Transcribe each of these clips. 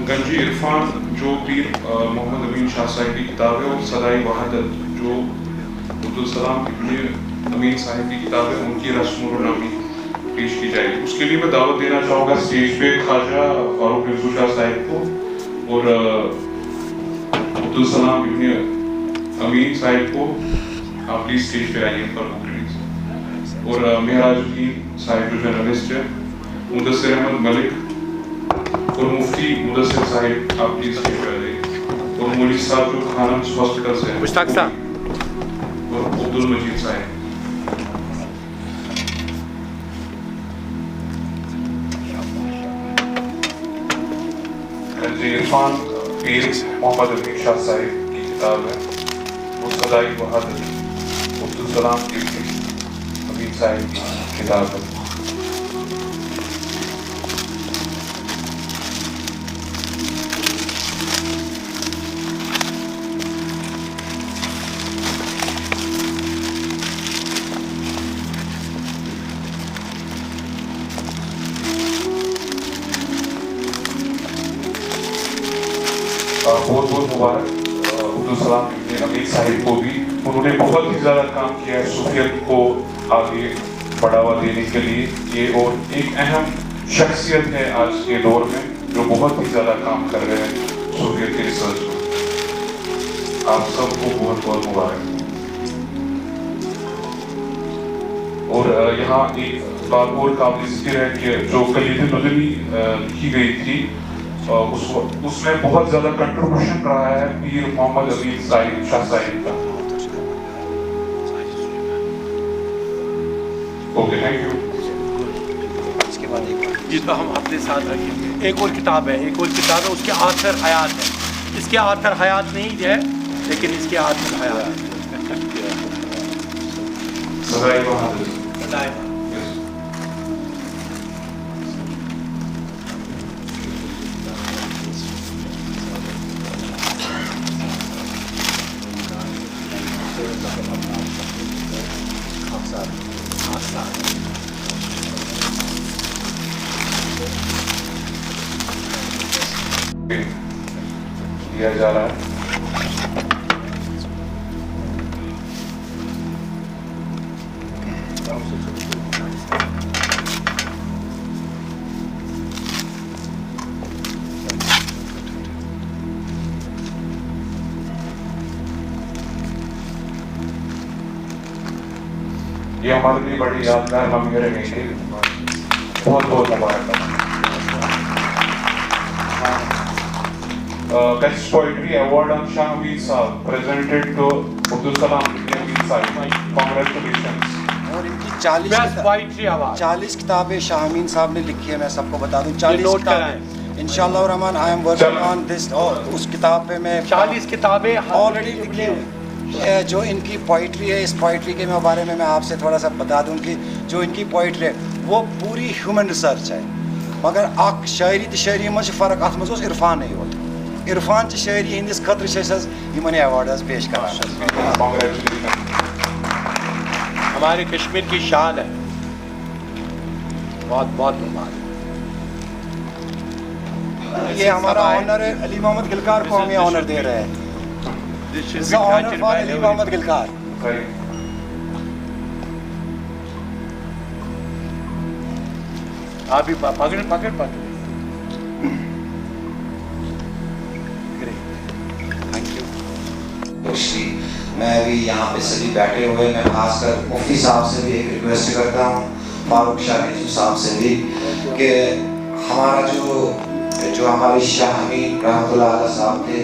गंजी इरफान जो पीर मोहम्मद अमीन शाह साहिब की किताब है, और सदाई वहादत जो अब्दुल सलाम इब्न अमीन साहिब की किताब है, उनकी रस्म नामी पेश की जाएगी। उसके लिए मैं दावत देना चाहूँगा स्टेज पे ख्वाजा फारूक मिर्ज़ा शाह साहिब को और अब्दुल सलाम इब्न अमीन साहिब को। आप प्लीज़ स्टेज पे आइए फॉर प्लीज़। और मेहराजुद्दीन साहिब जो जर्नलिस्ट है, मुदस्सिर अहमद मलिक और मुफ्ती मुदस्सिर साहिब, आप प्लीज़ स्टेज पे आ जाइए। और मौलवी साहब जो खानम्स हॉस्पिटल से हैं, मुश्ताक साहब और अब्दुल मजीद साहिब। इरफान पीर मोहम्मद अमीन शाह साहिब की किताब है, वो सदाई वहादत अब्दुल सलाम इब्न अमीन साहिब की किताब है। बहुत बहुत मुबारक अब्दुल सलाम इब्न अमीन साहिब को भी। उन्होंने बहुत ही ज़्यादा काम किया है सूफियत को आगे बढ़ावा देने के लिए ये, और एक अहम शख्सियत है आज के दौर में जो बहुत ही ज़्यादा काम कर रहे हैं सूफियत के रिसर्च में। आप सबको बहुत बहुत मुबारक। और यहाँ एक बात और काबिल ज़िक्र है कि जो कलीद नज़मी की गई थी, उसमें बहुत ज़्यादा कंट्रीब्यूशन रहा है पीर मोहम्मद अमीन साहिब शाह साहिब का। Okay, thank you. इसके बाद ये तो हम अपने साथ रखेंगे। एक और किताब है, उसके आखिर हयात है। इसके आखिर हयात नहीं है, लेकिन इसके आखिर हयात है। दिया जा रहा है। ये हमारे लिए बड़ी यादगार लम्हे रहेंगे। बहुत बहुत मुबारक। Best Poetry Award on Shah Amin Saab presented to Abdul Salam Ibn Amin Saab. Congratulations. और इनकी 40 किताबें शाह अमीन साहब ने लिखी है। मैं सबको बता दूं 40 किताबें इंशाअल्लाह Rahman. I am working on this. और उस किताब पे मैं 40 किताबें ऑलरेडी लिखी हुई। जो इनकी पोइट्री है, इस पोइट्री के बारे में मैं आपसे थोड़ा सा बता दूं कि जो इनकी पोइट्री है वो पूरी ह्यूमन रिसर्च है। मगर अख शायरी तो शायरी में फ़र्क अत मज इरफान नहीं होता। इरफान ची शायरी हंदिस खतर यमन अवार्ड पेश कराना। हमारे कश्मीर की शान है। बहुत बहुत मुबारक। ये हमारा ऑनर है अली मोहम्मद गिलकार को हम ये ऑनर दे रहे हैं। Honour for Ali Mohammad Gilkar. आप भी पकड़ मैं भी यहाँ पे सभी बैठे हुए, मैं खासकर मुफ्ती साहब से भी एक रिक्वेस्ट करता हूँ, फारूक शाह साहब से भी, कि हमारा जो हमारे शाह अमीन रहमतुल्लाह अलैह साहब थे,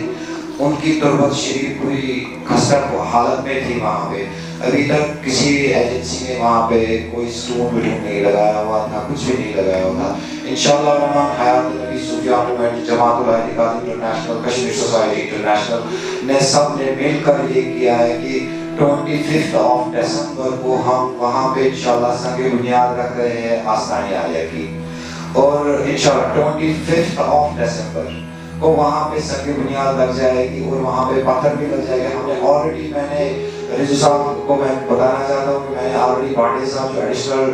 उनकी तुरबत शरीफ पूरी खस्ता हालत में थी। वहाँ पे अभी तक किसी एजेंसी ने वहाँ पे कोई स्टोन विटून नहीं लगाया हुआ था, कुछ भी नहीं लगाया हुआ था। इंशाअल्लाह Rahman Hayat Nabi Sufiya movement, Jamatul Ahlikat international, Kashmir society international ने सब ने मिलकर ये किया है कि 25 दिसंबर को हम वहाँ पे इंशाअल्लाह संगे बुनियाद रख रहे हैं आस्ताने आलिया की। और इंशाअल्लाह 25 दिसंबर को वहाँ पे संगे बुनियाद लग जाएगी और वहाँ पे पत्थर भी लग जाएगा। हमने ऑलरेडी मैंने रिजू साहब को मैं बताना चाहता हूँ कि मैंने ऑलरेडी पांडे साहब जो एडिशनल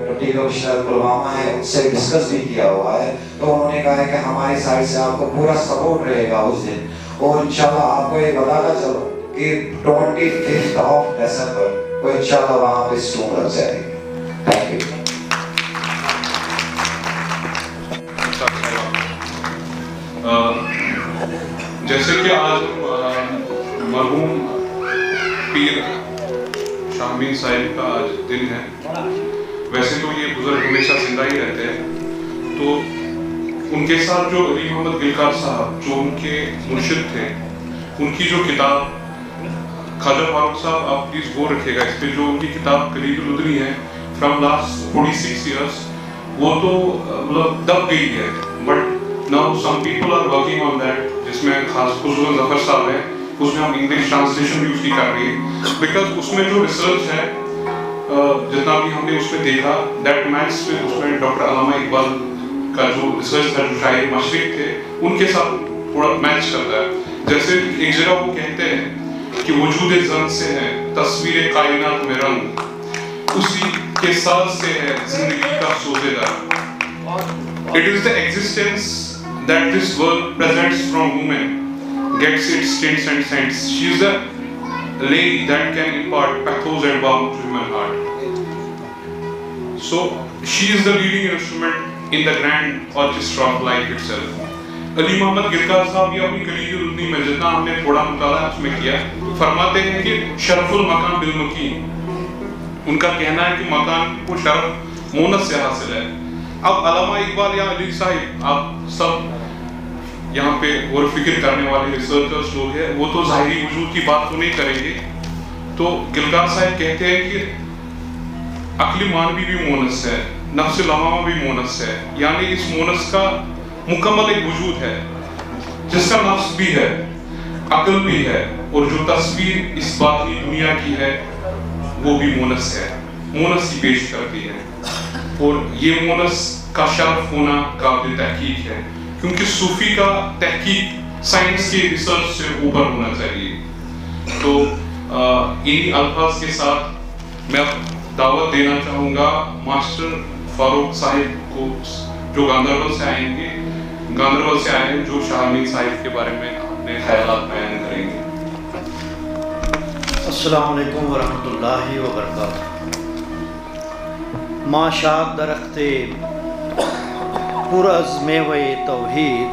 डिप्टी कमिश्नर पुलवामा है उनसे डिस्कस भी किया हुआ है, तो उन्होंने कहा है कि हमारी साइड से आपको पूरा सपोर्ट रहेगा उस दिन, और इंशाल्लाह आपको ये बताना चलो कि 25 ऑफ दिसंबर को इंशाल्लाह वहाँ पे स्टोन लग जाएगी। Thank you. जैसे कि आज मरहूम पीर शाह अमीन साहिब का आज दिन है, वैसे तो ये बुजुर्ग हमेशा जिंदा ही रहते हैं, तो उनके साथ जो अली मोहम्मद गिलकार साहब जो उनके मुर्शिद थे, उनकी जो किताब ख्वाजा फारूक साहब, आप प्लीज गौर रखिएगा इस पे, जो उनकी किताब कलीबुल उदनी है फ्रॉम लास्ट 46 इयर्स, वो तो मतलब दब गई है, but now some people are working on that, जिसमें खास खुशबू जफर साहब है, उसमें हम इंग्लिश ट्रांसलेशन भी उसकी कर रही है, बिकॉज उसमें जो रिसर्च है जितना भी हमने उसमें देखा दैट मैच विद उसमें डॉक्टर अल्लामा इकबाल का जो रिसर्च था, जो शायर मशरिक थे उनके साथ थोड़ा मैच करता है। जैसे एक जगह वो कहते हैं कि वजूद जन से है तस्वीर कायनात में रंग, उसी के साथ से है जिंदगी का सोजेदार। It is the existence that this world presents from woman gets its tints and scents. She is the lady that can impart pathos and warmth to human heart. So she is the leading instrument in the grand orchestra of life itself. Ali Mohammad Gilkar साहब ये अपनी कलीजुल उदनी में जितना हमने थोड़ा मुताला उसमें किया, फरमाते हैं कि शरफुल मकान बिल मकीन, उनका कहना है कि मकान को शरफ मोनस से हासिल है। अब अल्लामा इकबाल या अली साहिब, आप सब यहाँ पे गौर फिक्र करने वाले रिसर्चर्स लोग हैं, वो तो ज़ाहिरी वजूद की बात तो नहीं करेंगे, तो गिलकार साहब कहते हैं कि अक्ली मानवी भी मोनस है, नफ्स लवामा भी मोनस है, यानी इस मोनस का मुकम्मल एक वजूद है जिसका नफ्स भी है, अक्ल भी है, और जो तस्वीर इस बात की दुनिया की है वो भी मोनस है, मोनस ही पेश करती है, और ये मोनस का शर्फ होना काबिल तहकीक है, क्योंकि सूफी का तहकीक साइंस के रिसर्च से ऊपर होना चाहिए। तो इन्हीं अल्फाज के साथ मैं दावत देना चाहूँगा मास्टर फारूक साहिब को, जो गांधरबल से आए हैं, जो शाह अमीन साहिब के बारे में अपने ख्यालात बयान करेंगे। अस्सलामु अलैकुम वरहमतुल्लाहि वबरकातुहू। माशाक दरख्ते पुरअज़्मे तौहीद,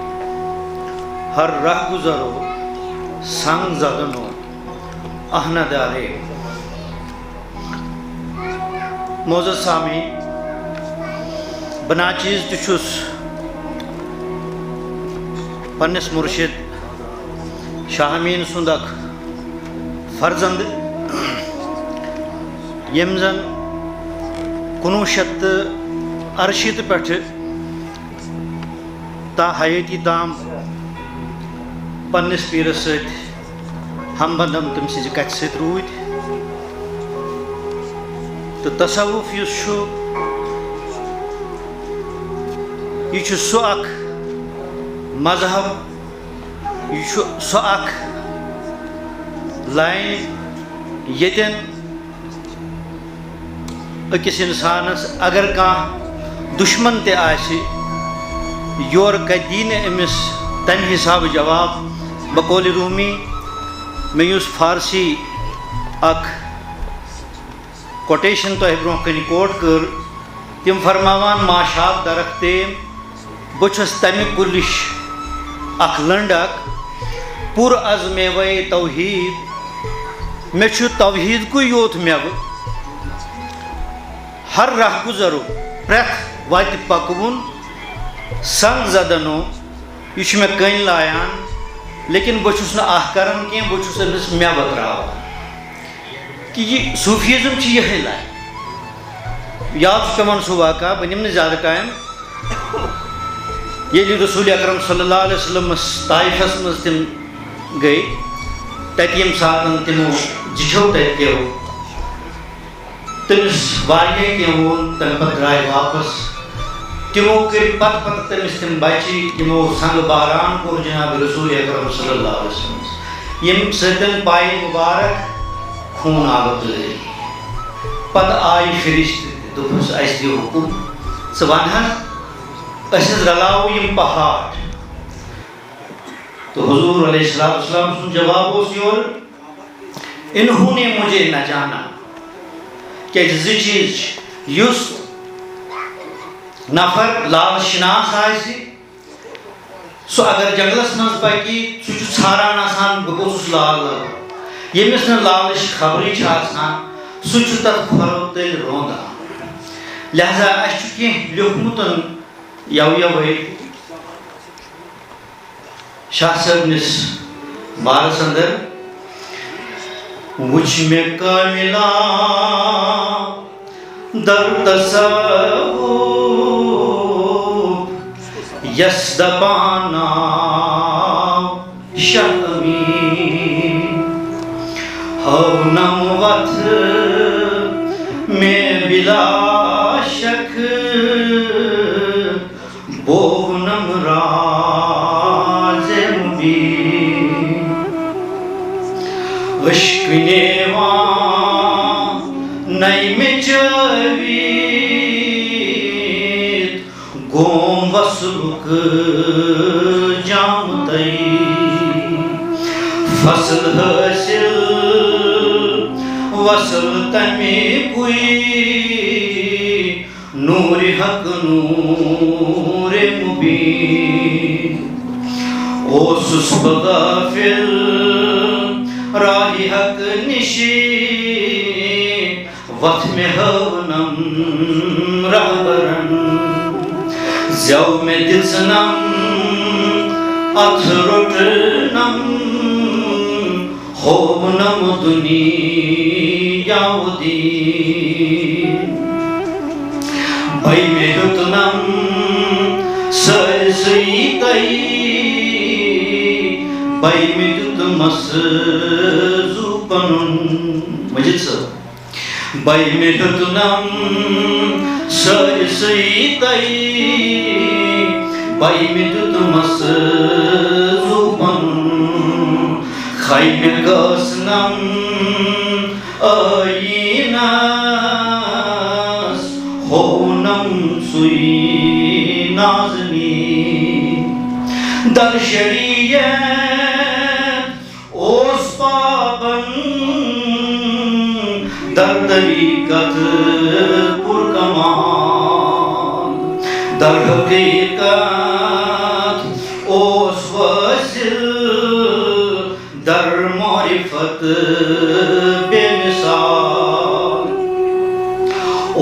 हर रह गुज़रो संग ज़दनो अहनदारे। मोअज़्ज़ज़ सामीन, बनाचीज़ तुशुस पन्निस मुर्शिद शाह अमीन सुंदक फर्जंद, यम जन 1968 पे ता हयाती ताम पन्निस पीरस हमबंदम तम सिज कथ सत रूद। तो तसव्वुफ यह सो अख मजहब, यह सो अख लाइन यतन अकिस इंसानस अगर कह दुश्मन ते आसि योर कदीन अमिस तम हिसाब जवाब। बकौल रूमी मे युस फारसी अख कोटेशन तो ब्रो कन कोट कर, तिम फरमावान माशाब दरख्ते बहुस तमि कुलिश अख लंडक पुर अज़्मे तौहीद, मे तौहीद को योत मेव, हर राह गुजरो प्रथ वत पकवन संग जदनो, यह मे कन लायान, लेकिन बहुस न आह करान कह, बहुस अमिस मेव त्रावान कि यह सूफीज़म यह लाइन। याद पेवान सह वाक़ा, बह निम ज़्यादा टाइम, ये रसूल अकरम सल्लल्लाहु अलैहि वसल्लम ताइफस मज तम गई, तत यम सात तमो जिठो तत कहो, तमिस वारिया कह वोन, तम पत द्राय वापस, तिमो कर पत पत तमिस तम बची, तिमो संग बारान कोर जनाब रसूल अकरम सल्लल्लाहु अलैहि वसल्लम, यम सतन पाए मुबारक خوٗن آو تٲری پتہٕ آیہِ فرشتہٕ دوٚپُس اَسہِ دِ حُکُم ژٕ وَن حظ أسۍ حظ رلاوو یِم پہاڑ تو حضور علیہ السلام سُنٛد جواب اوس یورٕ اِنہوں نے مجھے نہ جانا کیٛازِ زٕ چیٖز چھِ یُس نفر لال شناس آسہِ سُہ اگر جنگلس منٛز پَکہِ سُہ چھُ ژھاران آسان بہٕ گوٚژھُس لال لَگُن ییٚمِس نہٕ لالٕچ خبرٕے چھِ آسان سُہ چھُ تَتھ کھۄرو تٔلۍ رونٛدان لہذا اَسہِ چھُ کینٛہہ لیوٚکھمُت یَوَے شاہ صٲبنِس بارس اندر وٕچھ مےٚ کامِلا در تصوُف یس دپان آو شاہ امیٖن ہاونم وتھ میں بلا شک بوونم راز مبین عشق نیواں نئی میں چوید گوم وصلک جام تئی فصل حاصل وصل تمی کوئی نور حق نور مبین اوسُس بہٕ غافل راہ حق نشی وتھ مےٚ ہٲونم رہبرن زٮ۪و مےٚ دِژنم اَتھ روٚٹنم ہوونم دُنیا دین بھائی مےٚ ہیوٚتنم سٲرسٕے تۄہہِ بھائی مےٚ دیُتمس زُو پنُن مجید صٲب بھائی مےٚ ہیوٚتنم سٲرسٕے تۄہہِ بھائی مےٚ دیُتمس زُو پنُن کھاے مےٚ گاسنم ٲییٖنس ہوونم سُے نازنیٖن در شریعت اوس پابند در طریقت پر کمال در حقیقت اوس واصل در معرفت بے مثال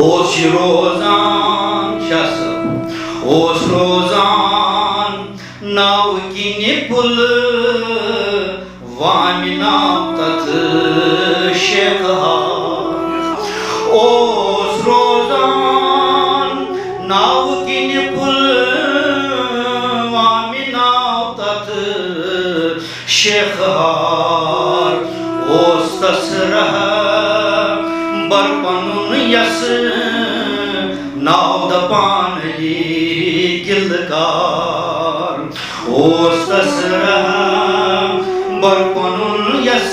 اوس یہِ روزان شاہ صٲب اوس روزان ناو کِنہِ پُلہٕ وامہِ ناو تتھ شیخار اوس روزان ناو کِنہِ پُلہٕ وامہِ ناو تتھ شیخار اوس تس رہبر پنُن یس ناو دپان یی گِلکار اوس تس رہبر پنُن یس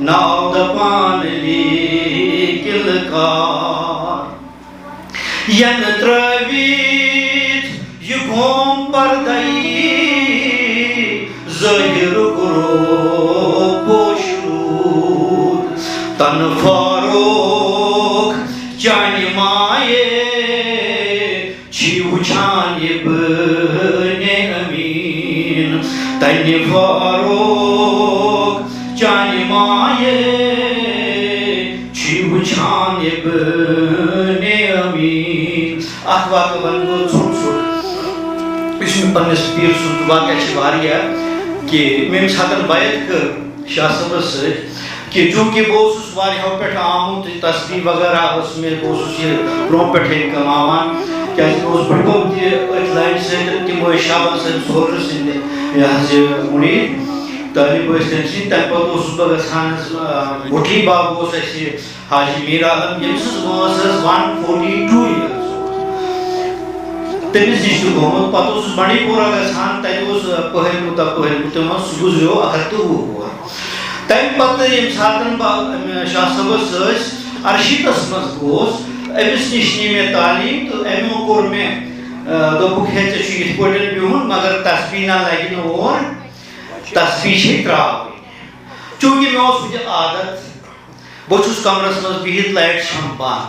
ناو دپان یی گِلکار ینہٕ ترٛٲوِتھ یہِ قوم پردَے ظٲہِر کوٚرُکھ پوشروٗد تنہٕ فاروق چانہِ مایے چھی وٕچھان یہِ بٲنہِ امیٖن تنہِ فاروق چانہِ مایے چھی وٕچھان یہِ بٲنہِ امیٖن اکھ واقعہٕ وَنہٕ بہٕ ژھوٚٹ ژھوٚٹ یُس مےٚ پنٛنِس پیٖر سُنٛد واقعہ چھِ واریاہ کہ مےٚ ییٚمہِ ساتہٕ بیعت کٔر شاہ صٲبس سۭتۍ کہ چوٗنٛکہِ بہٕ اوسُس واریاہو پٮ۪ٹھ آمُت تصریح وغیرہ ٲس مےٚ بہٕ اوسُس یہِ برونٛہہ پٮ۪ٹھَے کَماوان کیٛازِ مےٚ اوس بٔڈبب تہِ أتھۍ لاینہِ سۭتۍ تِم ٲسۍ شابان صٲب سورر سٕنٛدِ یہِ حظ یہِ مُریٖد طٲلب ٲسۍ تٔمۍ سٕنٛدۍ تَمہِ پَتہٕ اوسُس بہٕ گژھان حظ بُٹھی باب اوس اَسہِ حاجی میٖر عالم ییٚمہِ سٕنٛز وٲنٛس ٲس 142 years تٔمِس نِش چھُ گوٚمُت پَتہٕ اوسُس بانڈی پورہ گژھان تَتہِ اوس پٔہلمُت تٔمۍ ووٚن سُہ گُزریو 120 وُہُر تمہ پتہ یم ساتن شاہ صبس ارشیتس مز گوس امس نش نی مے تعلیم تو امو کور مے دوپک ہے ژے چھ یتھ پٲٹھۍ بِہُن مگر تسبیح نہ لگہِ نہٕ اور تسبیح چھے تراوٕنۍ چونکہ مے اوس وٕنہِ عادت بہٕ چھُس کمرس منٛز بِہِتھ لایٹ چھم بنٛد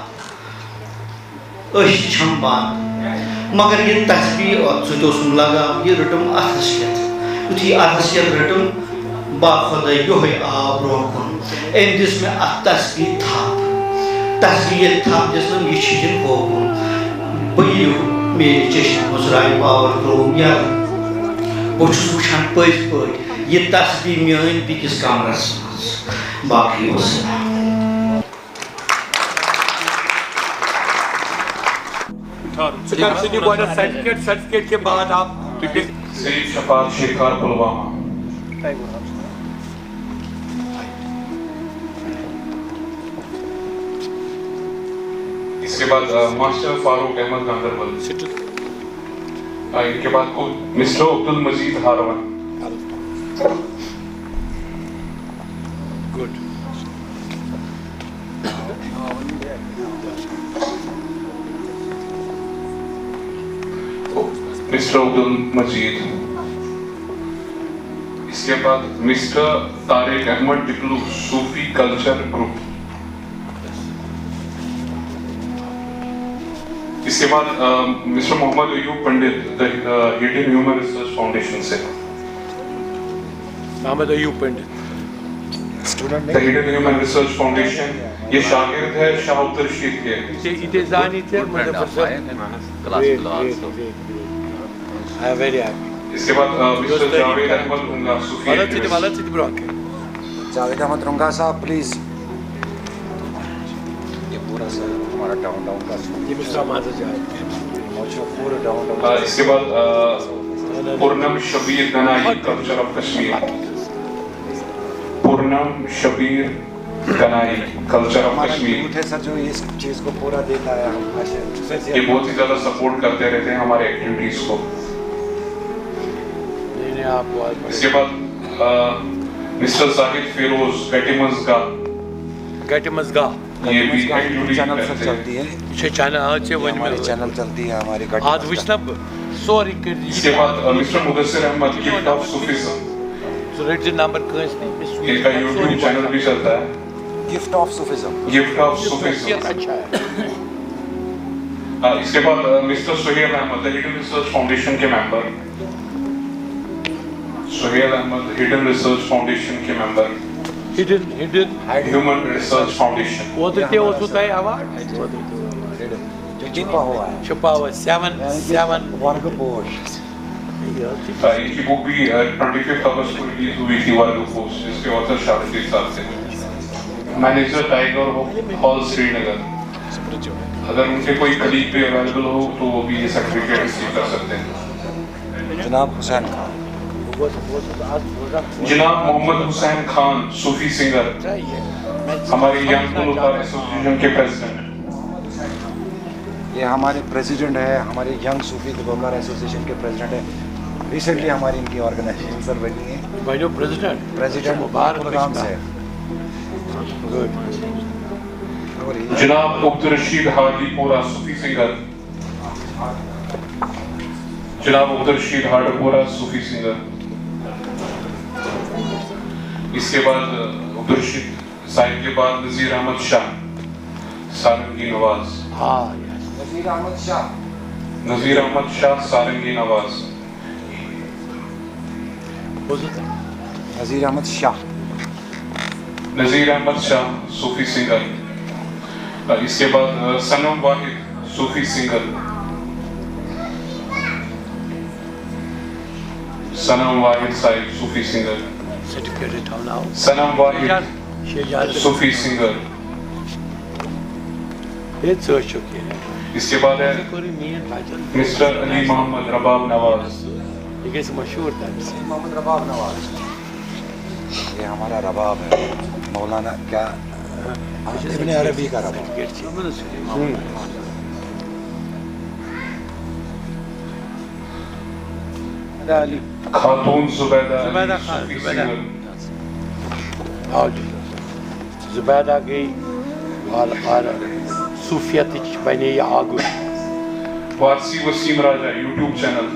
أچھ چھم بنٛد مگر یہ تسبیح سۭتۍ اوسُم لگاو یہِ رٔٹٕم اَتھس کٮ۪تھ یُتھُے اَتھس کٮ۪تھ رٔٹٕم با خۄدا یِہوٚے آو برٛونٛہہ کُن أمۍ دِژ مےٚ اَتھ تسبیح تھپھ تسبیح ییٚلہِ تھپھ دِژنم یہِ چھِجِن ہوکُن بہٕ یہِ میٛانہِ چٔشمہِ مُزراے پاور ترٛووُم یَلہٕ بہٕ چھُس وٕچھان پٔزۍ پٲٹھۍ یہِ تسبیح میٛٲنۍ بیٚکِس کمرس منٛز باقٕے وسلام सर्टिफिकेट के बाद आप सईद शफात शेखार पुलवामा। इसके बाद मास्टर फारूक अहमद गांधरबल। इनके बाद mister Abdul Majeed Harwan. Good mister Abdul Majeed. इसके बाद mister Tariq Ahmad Tiklu Sufi culture group. इसके बाद mister Mohammad Ayub Pandit the hidden human research foundation से। Mohammad Ayub Pandit student the hidden human research foundation ये शागिर्द है शाह अब्दुल रशीद के। इतेजानी थे I am very happy. इसके बाद मिस्टर जावेद अहमद रुंगा सूफी जावेद अहमद रुंगा साहब प्लीज ये पूरा सर हमारा डाउन का पूरा डाउन इसके बाद Purnam Shabir Ganai culture of Kashmir. Purnam Shabir Ganai culture of Kashmir sir जो इस चीज को पूरा देता है ये बहुत ही ज्यादा सपोर्ट करते रहते हैं हमारे एक्टिविटीज को। इसके बाद मिस्टर जाहिद फिरोज गटिमज़गा ये भी एक्टिविटी चैनल सर चलती है हमारी चैनल चलती है हमारी आज विष्णु सॉरी इसके बाद mister Mudassir Ahmad gift of Sufism number इनका यूट्यूब चैनल भी चलता है गिफ्ट ऑफ सूफीज़म अच्छा है। इसके बाद mister Suhail Ahmad the hidden research foundation के member. Suhail Ahmad hidden research foundation के member. Hidden human research foundation वो तो क्या होता है अवार्ड जो छुपा हुआ है छुपा हुआ 7 वर्ग पोस्ट इनकी बुक भी 25 अगस्त को रिलीज हुई थी वर्ग पोस्ट जिसके ऑथर शाहिद साहब थे। मैनेजर टाइगर हॉल श्रीनगर अगर उनके कोई कलीग भी अवेलेबल हो तो वो भी ये सर्टिफिकेट रिसीव कर सकते हैं। जनाब हुसैन खान जनाब मोहम्मद हुसैन खान सूफी सिंगर हमारे यंग गुलकार एसोसिएशन के प्रेसिडेंट। ये हमारे प्रेसिडेंट है हमारे यंग सूफी गुलकार एसोसिएशन के प्रेसिडेंट है। रिसेंटली हमारी इनकी ऑर्गेनाइजेशन सर बनी है प्रेसिडेंट प्रोग्राम से। जनाब अब्दुल रशीद हाजीपुरा सूफी सिंगर। जनाब अब्दुल रशीद हाजीपुरा सूफी सिंगर। इसके बाद अब्दुल रशीद साहिब के बाद नज़ीर अहमद शाह सारंगी नवाज। नज़ीर अहमद शाह सारंगी नवाज। नज़ीर अहमद शाह सूफी सिंगर। इसके बाद सनम वाहिद सूफी सिंगर। सनम वाहिद साहिब सूफी सिंगर। सनम वाहिद सूफी सिंगर। इसके बाद है मिस्टर अली मोहम्मद रबाब नवाज। मशहूर था मोहम्मद रबाब नवाज ये हमारा रबाब है मौलाना क्या इब्न अरबी का रबाब। खातून जुबैदा खान आओ जी जुबैदा गई और सूफियत बने ये आगू वारसी वसीम राजा यूट्यूब चैनल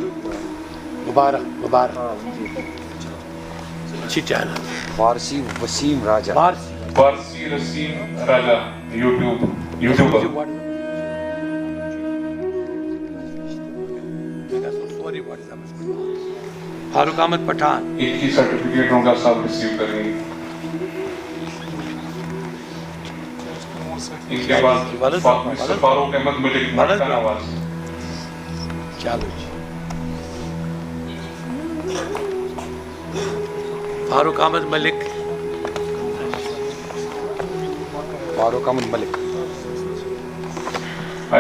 मुबारक अच्छी चैनल फारसी वसीम राजा वारसी वसीम राजा यूट्यूबर फारूक अहमद पठान एक ही सर्टिफिकेट होगा सब रिसीव करेंगे। इसके बाद मिस्टर फारूक अहमद मलिक मटन आवाज। चलो जी फारूक अहमद मलिक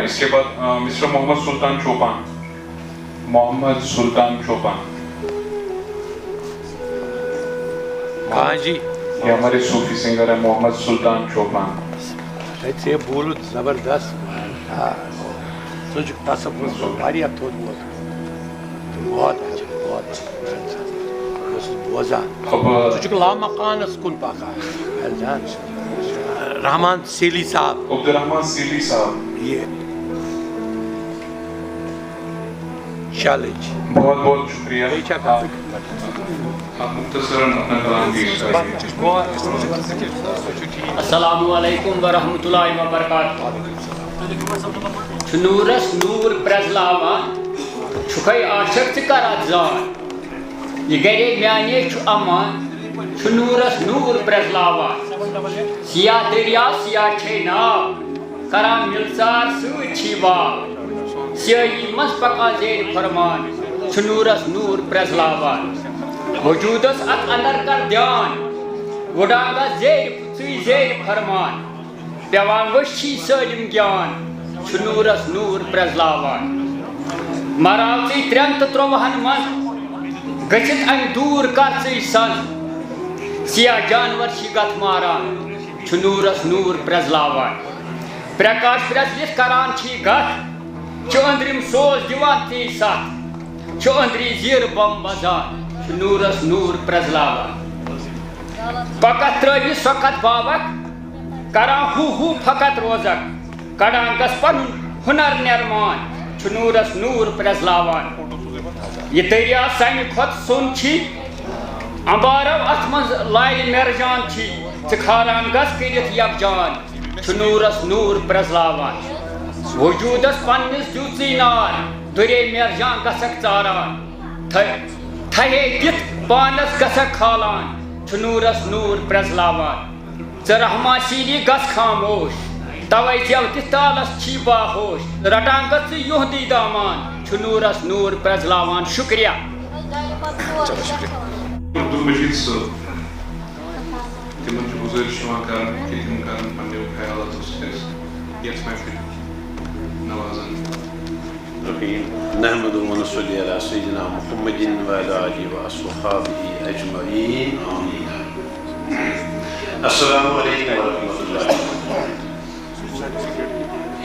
इसके बाद मिस्टर मोहम्मद सुल्तान चौपान हाँ जी ये हमारे सूफी सिंगर है मोहम्मद सुल्तान चौपान। ऐसे बोलो जबरदस्त सुजुक तसव्वुर वारिया थोड़ बहुत बोझा सुजुक ला मकान स्कूल पाका रहमान सीली साहब अब्दुर्रहमान सीली साहब ये चैलेंज बहुत बहुत शुक्रिया। आप मुख्तसरन अपना कलाम पेश करेंगे। अस्सलामु अलैकुम वरहमतुल्लाहि वबरकातुहू। नूरस नूर प्रजलावान छुखै आशक करात जान ये गरे म्याने छु अमान छु नूरस नूर प्रजलावान सिया दरिया सिया छे नाव करा मिलसार सुछीवा सियाही मस पका जेर फरमान छु नूरस नूर प्रजलावान वजूदस अत अंदर कर ध्यान वडांगा जेर फरमान पेवान वशी सलिम ज्ञान छु नूरस नूर प्रजलावान मरावती त्रेन तो त्रोवहन मन गचित अन दूर कर सन सिया जानवर शिगत मारान छु नूरस नूर प्रजलावान प्रकाश प्रज्वलित करान छी गत छु अंदरिम सोच दिवान ती साथ छु अंदरी जीर बम बजान छु नूरस नूर प्रजलावान पकत त्रवि सखत बावक करा हु फकत रोजक कडांगस पन हुनर निर्माण छु नूरस नूर प्रजलावान ये दरिया सामि खोत सुन छी अंबारव अथ मज लाइ मेरजान छी खारान गस करित यकजान छु नूरस नूर प्रजलावान वजूदस पन्निस जुची नार दुरे मेरजान गसक चारान थहे दित पानस गसक खालान छु नूरस नूर प्रजलावान रहमा सीली गस खामोश तवै जव तितालस छी बाहोश रटांगस योहदी दामान छु नूरस नूर प्रजलावान शुक्रिया। अब्दुल मजीद सर तिमन गुजारिश कर कि तिम कर पन्ने ख्यालात यस महफिल नवाजन नहमदु व नसल्ली अला सय्यिदिना मुहम्मदिन व अला आलिहि व अस्हाबिहि अजमईन आमीन। अस्सलामु अलैकुम व रहमतुल्लाहि।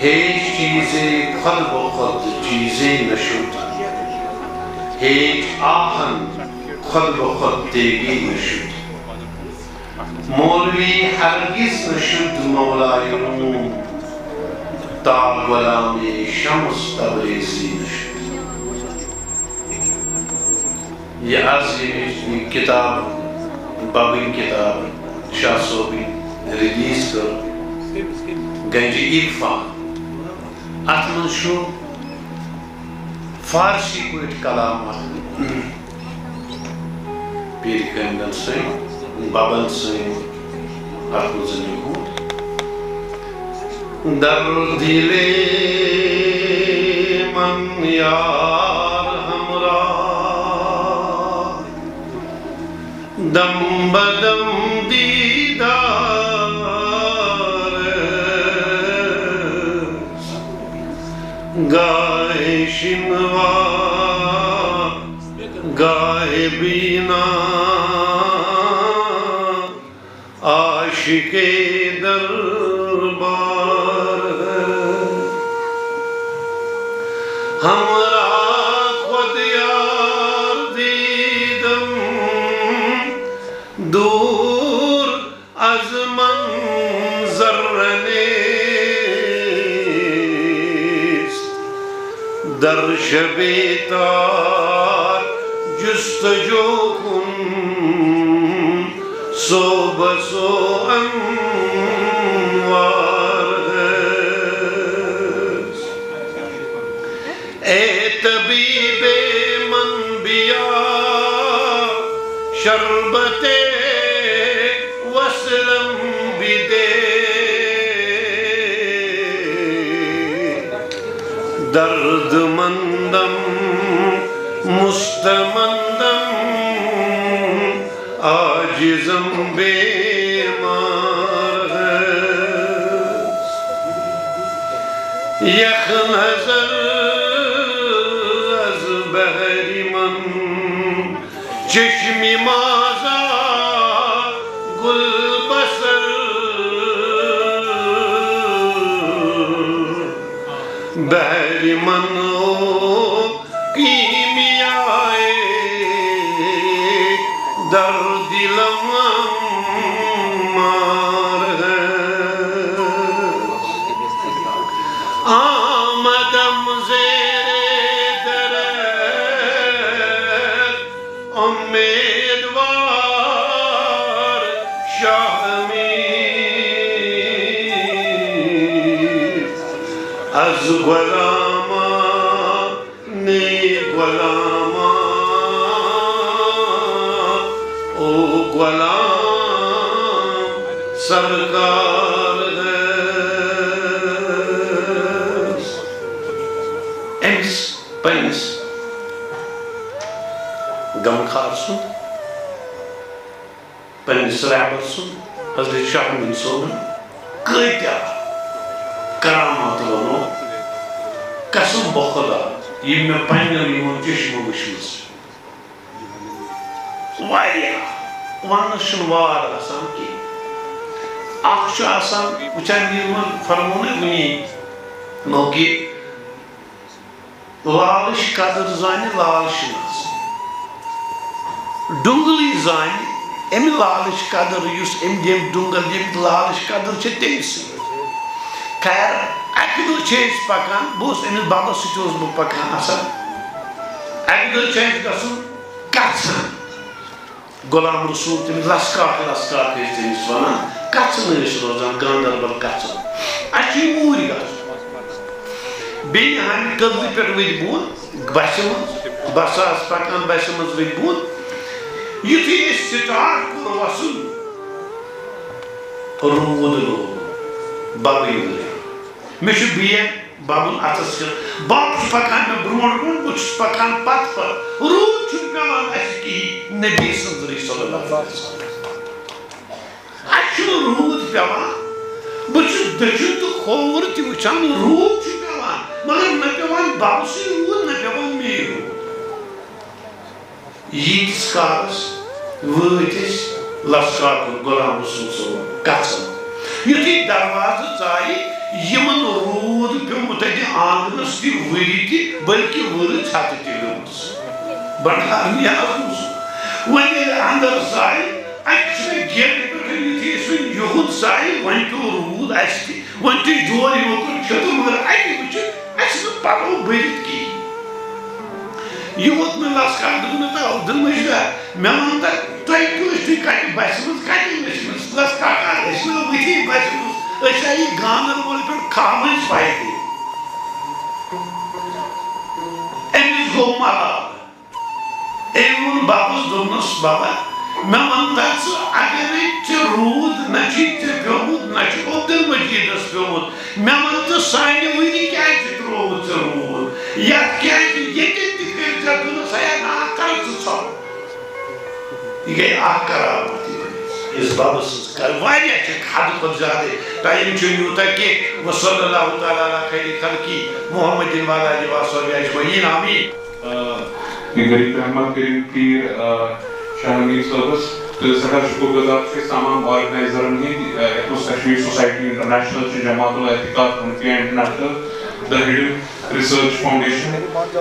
هیچ چیزی خود به خود چیزی نشد، هیچ آهن خود به خود دیگی نشد، مولوی هرگز نشد مولای روم تا غلام شمس تبریزی نشد. یہ از کتاب بابی کتاب شاہ صوبی ریلیز کر گنج عرفان اتمن شو فارسی پٲٹھۍ کلامات پیر گنگن سٕنٛدۍ ببن سٕنٛدۍ اتھ منٛز لیوٗکھمُت در دِلے من یار ہمراہ دم بدم دیدار گائے شنوا گائے بینا عاشق دربار ہمرا خود یار دیدم دور در شبیتار جستجو کن سو بسو انوار اے طبیب من بیا شربت وسلم بھی دے درد مندم مستمندم عاجزم بیمار یخ نظر از بحری من چشمی مازا گل بسر بحری من کیمیائے در دلم مار آمدم زیر درد امیدوار شاہ میر از غلاما نی غلاما او غلام سرکار امس پنس غمخار سن پنس رہبر سن حضرت شاہ مین صوبن کتیا کرامات ونو قسم بخدا یہ میں پنیو یمن چشم وشمس واریاہ ونس چھن وار آسان کی اخ چھُ آسان وچھان یمن فرمونے ونی نوکہ لالش قدر زانہِ لالش ناس ڈونگلی زانہِ امی لالش قدر یُس امی دیم ڈونگل یم لالش قدر چھِ تٔمسٕے خیر اکہ دۄہ چھِ أسۍ پکان بہٕ اوسُس أمِس ببس سۭتۍ اوسُس بہٕ پکان آسان اکہ دۄہ چھِ أسۍ گژھُن کژھن غلام رسول تٔمِس لسکاک لسکاک ٲسۍ تٔمِس ونان کژھن ٲسۍ روزان گاندربل کژھن اَسہِ چھُ یہِ اوٗرۍ گژھُن بیٚیہِ ہامہِ کدلہٕ پٮ۪ٹھ ؤتھۍ بۄن بسہِ منٛز بس آسہٕ پکان بسہِ منٛز ؤتھۍ بۄن یُتھُے أسۍ سٹارٹ کوٚر وسُن روٗد لوگ ببٕے وٲلۍ مےٚ چھُ بیگ ببُن اتھس کٮ۪تھ بب چھُ پکان مےٚ برونٛٹھ برونٛٹھ بہٕ چھُس پکان پتہٕ پتہٕ روٗد چھُنہٕ پیٚوان اَسہِ کِہیٖنۍ نبی سٕنٛز صلی اللہ علیہ وسلم اَسہِ چھُنہٕ روٗد پیٚوان بہٕ چھُس دٔچھُن تہٕ کھووُر تہِ وٕچھان روٗد چھُ پیٚوان مگر نہ پیٚوان ببسٕے روٗد نہ پیٚوان مے روٗد ییٖتِس کالس وٲتۍ أسۍ لسکاکُن غلام رسول صٲبُن کژھن یُتھُے دروازٕ ژایہِ یمن روٗد پیوٚمُت اَتہِ آنگنس تہِ ؤری تہِ بٔلکہِ ؤرٕ ژھٮ۪تہٕ تہِ گٔمٕژ بڑھار نیرُن وۄنۍ ییٚلہِ اندر ژایہِ اَتہِ چھُ مےٚ گیٹہٕ پٮ۪ٹھ یُتھُے أسۍ وۄنۍ یُہُد ژایہِ وۄنۍ پیوٚو روٗد اَسہِ تہِ وۄنۍ تُج ڈور یوکُن چھُتہٕ مگر اَتہِ وٕچھِتھ اَسہِ نہٕ پلو بٔرِتھ کِہیٖنۍ یہِ ووت مےٚ لسکاک دوٚپنس دلمٔجدا مےٚ وَن تہٕ تۄہہِ کیٛاہ ٲسۍ تُہۍ کتہِ بسہِ منٛز کتہِ ؤسمٕژ لسکاکا أسۍ نہٕ ؤتھی بسہِ منٛز أسۍ آیہِ گاندربل پٮ۪ٹھ کھامٕچ پایدٔلۍ أمِس گوٚو ملال أمۍ ووٚن ببس دوٚپنس ببا مےٚ وَن تہٕ ژٕ اگرے ژےٚ روٗد نہ چھُے ژےٚ پیوٚمُت نہ چھُ عبدالمجیدس پیوٚمُت مےٚ وَن تہٕ سانہِ ؤری کیٛازِ ترٛووُتھ ژےٚ روٗد یتھ کیٛازِ ییٚتٮ۪ن تہِ کٔرۍ ژےٚ دوٚپنس ہے نا کر ژٕ ژھۄپہٕ یہ گئی اکھ کرامت اس بابس واریاہ چھِ حد کھۄتہٕ زیادٕ ٹایم چھُنہٕ یوٗتاہ کینٛہہ وصلی اللہ تعالیٰ علی خیر خلقی محمد وعلیٰ آلہ وصحبہ اجمعین آمین یہ غریب رحمت کریم پیر شاہ مین صٲبس تہٕ سٮ۪ٹھاہ شُکر گُزار چھِ أسۍ تمام آرگنایزرن ہٕنٛدۍ یتھ منٛز کشمیٖر سوسایٹی انٹرنیشنل چھِ جماعت الاحتقاق انفیا انٹرنیشنل دَ ہِڈٕن رِسٲرٕچ فاوُنڈیشن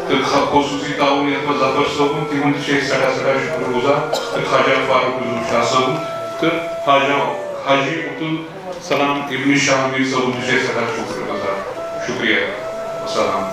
تہٕ خصوٗصی تعاوُن یتھ منٛز ظفر صٲبُن تِہُنٛد چھِ أسۍ سٮ۪ٹھاہ سٮ۪ٹھاہ شُکر گُزار تہٕ خواجہ فاروق حضوٗر شاہ صٲبُن تہٕ خواجہ حاجی عبدالسلام ابن شاہ میر صٲبُن تہِ چھِ أسۍ سٮ۪ٹھاہ شُکر گُزار شُکریہ السلام